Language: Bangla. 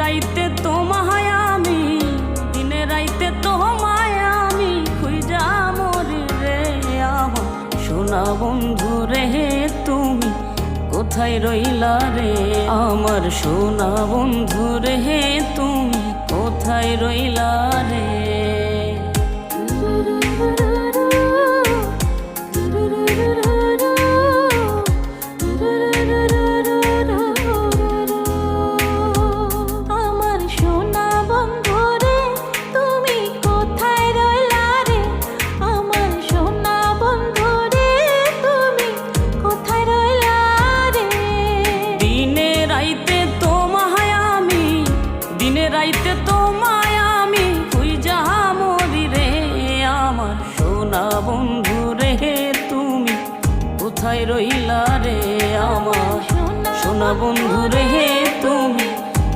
রাইতে তোমায় আমি, দিনে রাইতে তোমায় আমি খুঁজা মরি রে। আমার সোনা বন্ধু রে তুমি কোথায় রইলা রে? আমার সোনা বন্ধু রে তুমি কোথায় রইলা রে? রাইতে তোমায় আমি খুঁজা মরি রে। আমার সোনা বন্ধু রে তুমি কোথায় রইলা রে? আমার সোনা বন্ধু রে